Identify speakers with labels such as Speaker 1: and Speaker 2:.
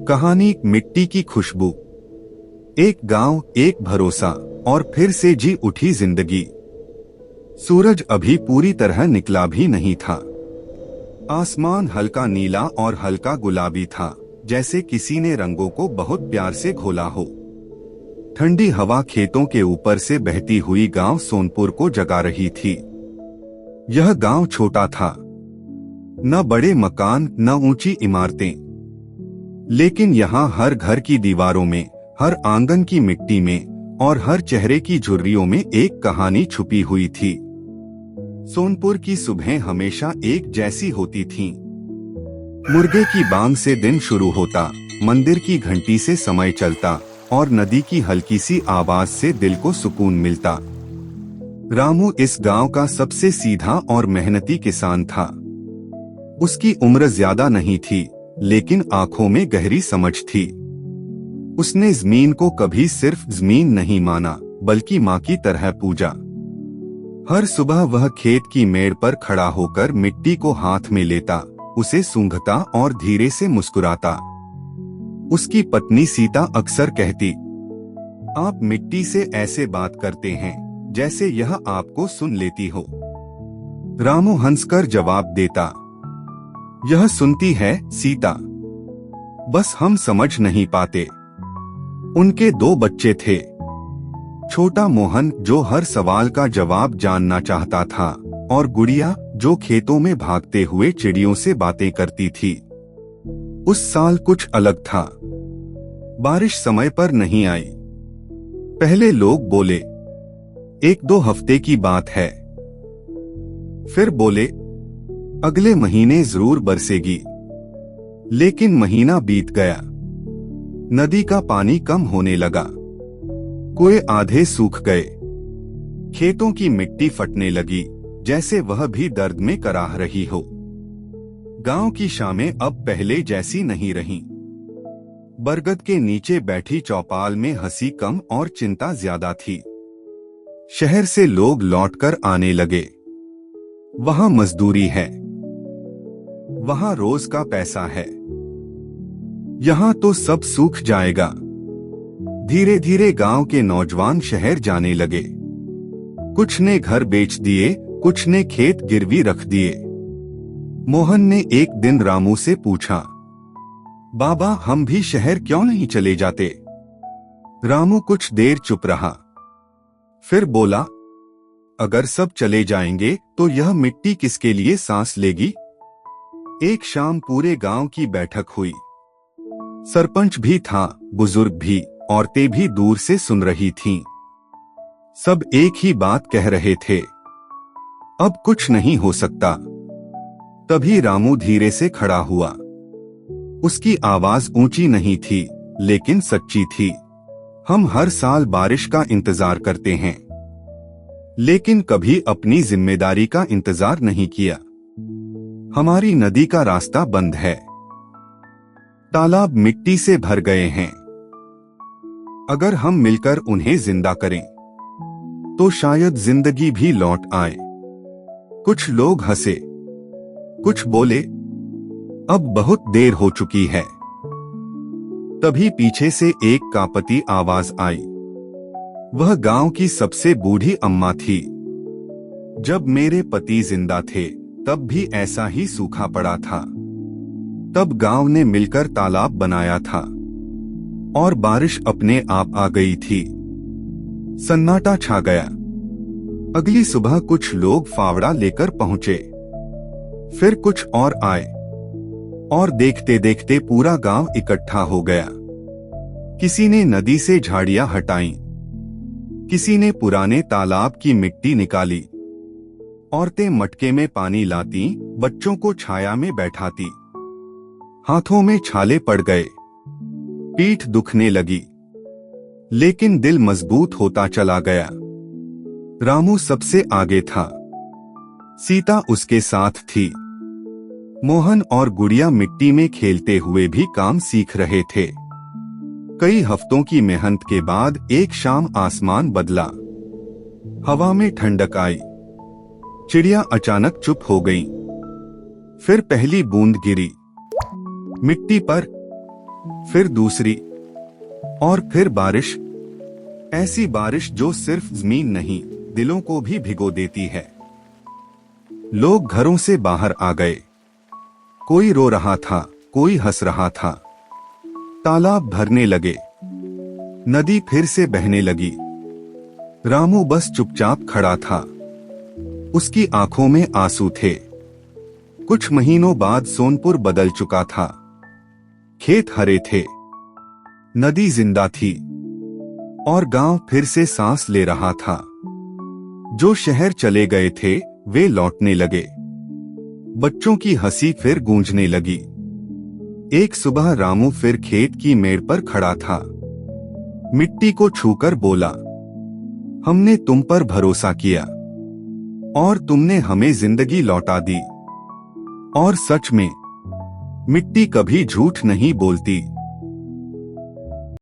Speaker 1: कहानी मिट्टी की खुशबू। एक गांव, एक भरोसा, और फिर से जी उठी जिंदगी। सूरज अभी पूरी तरह निकला भी नहीं था। आसमान हल्का नीला और हल्का गुलाबी था, जैसे किसी ने रंगों को बहुत प्यार से घोला हो। ठंडी हवा खेतों के ऊपर से बहती हुई गांव सोनपुर को जगा रही थी। यह गांव छोटा था, न बड़े मकान न ऊंची इमारतें, लेकिन यहाँ हर घर की दीवारों में, हर आंगन की मिट्टी में और हर चेहरे की झुर्रियों में एक कहानी छुपी हुई थी। सोनपुर की सुबह हमेशा एक जैसी होती थीं। मुर्गे की बांग से दिन शुरू होता, मंदिर की घंटी से समय चलता और नदी की हल्की सी आवाज से दिल को सुकून मिलता। रामू इस गांव का सबसे सीधा और मेहनती किसान था। उसकी उम्र ज्यादा नहीं थी, लेकिन आंखों में गहरी समझ थी। उसने जमीन को कभी सिर्फ जमीन नहीं माना, बल्कि माँ की तरह पूजा। हर सुबह वह खेत की मेड़ पर खड़ा होकर मिट्टी को हाथ में लेता, उसे सूंघता और धीरे से मुस्कुराता। उसकी पत्नी सीता अक्सर कहती, आप मिट्टी से ऐसे बात करते हैं जैसे यह आपको सुन लेती हो। रामू हंसकर जवाब देता, यह सुनती है सीता, बस हम समझ नहीं पाते। उनके 2 बच्चे थे। छोटा मोहन, जो हर सवाल का जवाब जानना चाहता था, और गुड़िया, जो खेतों में भागते हुए चिड़ियों से बातें करती थी। उस साल कुछ अलग था। बारिश समय पर नहीं आई। पहले लोग बोले 1-2 हफ्ते की बात है, फिर बोले अगले महीने जरूर बरसेगी। लेकिन महीना बीत गया। नदी का पानी कम होने लगा, कुएं आधे सूख गए, खेतों की मिट्टी फटने लगी, जैसे वह भी दर्द में कराह रही हो। गांव की शामें अब पहले जैसी नहीं रहीं। बरगद के नीचे बैठी चौपाल में हंसी कम और चिंता ज्यादा थी। शहर से लोग लौटकर आने लगे। वहां मजदूरी है, वहां रोज का पैसा है, यहाँ तो सब सूख जाएगा। धीरे धीरे गांव के नौजवान शहर जाने लगे। कुछ ने घर बेच दिए, कुछ ने खेत गिरवी रख दिए। मोहन ने एक दिन रामू से पूछा, बाबा, हम भी शहर क्यों नहीं चले जाते? रामू कुछ देर चुप रहा, फिर बोला, अगर सब चले जाएंगे तो यह मिट्टी किसके लिए सांस लेगी? एक शाम पूरे गांव की बैठक हुई। सरपंच भी था, बुजुर्ग भी, औरतें भी दूर से सुन रही थीं। सब एक ही बात कह रहे थे, अब कुछ नहीं हो सकता। तभी रामू धीरे से खड़ा हुआ। उसकी आवाज ऊंची नहीं थी, लेकिन सच्ची थी। हम हर साल बारिश का इंतजार करते हैं, लेकिन कभी अपनी जिम्मेदारी का इंतजार नहीं किया। हमारी नदी का रास्ता बंद है, तालाब मिट्टी से भर गए हैं। अगर हम मिलकर उन्हें जिंदा करें, तो शायद जिंदगी भी लौट आए। कुछ लोग हंसे, कुछ बोले, अब बहुत देर हो चुकी है। तभी पीछे से एक कांपती आवाज आई। वह गांव की सबसे बूढ़ी अम्मा थी। जब मेरे पति जिंदा थे, तब भी ऐसा ही सूखा पड़ा था। तब गांव ने मिलकर तालाब बनाया था, और बारिश अपने आप आ गई थी। सन्नाटा छा गया। अगली सुबह कुछ लोग फावड़ा लेकर पहुंचे, फिर कुछ और आए, और देखते देखते पूरा गांव इकट्ठा हो गया। किसी ने नदी से झाड़ियां हटाईं, किसी ने पुराने तालाब की मिट्टी निकाली। औरतें मटके में पानी लाती, बच्चों को छाया में बैठाती। हाथों में छाले पड़ गए, पीठ दुखने लगी, लेकिन दिल मजबूत होता चला गया। रामू सबसे आगे था, सीता उसके साथ थी। मोहन और गुड़िया मिट्टी में खेलते हुए भी काम सीख रहे थे। कई हफ्तों की मेहनत के बाद एक शाम आसमान बदला। हवा में ठंडक आई, चिड़िया अचानक चुप हो गईं। फिर पहली बूंद गिरी मिट्टी पर, फिर दूसरी, और फिर बारिश। ऐसी बारिश जो सिर्फ जमीन नहीं, दिलों को भी भिगो देती है। लोग घरों से बाहर आ गए। कोई रो रहा था, कोई हंस रहा था। तालाब भरने लगे, नदी फिर से बहने लगी। रामू बस चुपचाप खड़ा था। उसकी आंखों में आंसू थे। कुछ महीनों बाद सोनपुर बदल चुका था। खेत हरे थे, नदी जिंदा थी, और गांव फिर से सांस ले रहा था। जो शहर चले गए थे वे लौटने लगे। बच्चों की हंसी फिर गूंजने लगी। एक सुबह रामू फिर खेत की मेड़ पर खड़ा था। मिट्टी को छूकर बोला, हमने तुम पर भरोसा किया और तुमने हमें जिंदगी लौटा दी। और सच में, मिट्टी कभी झूठ नहीं बोलती।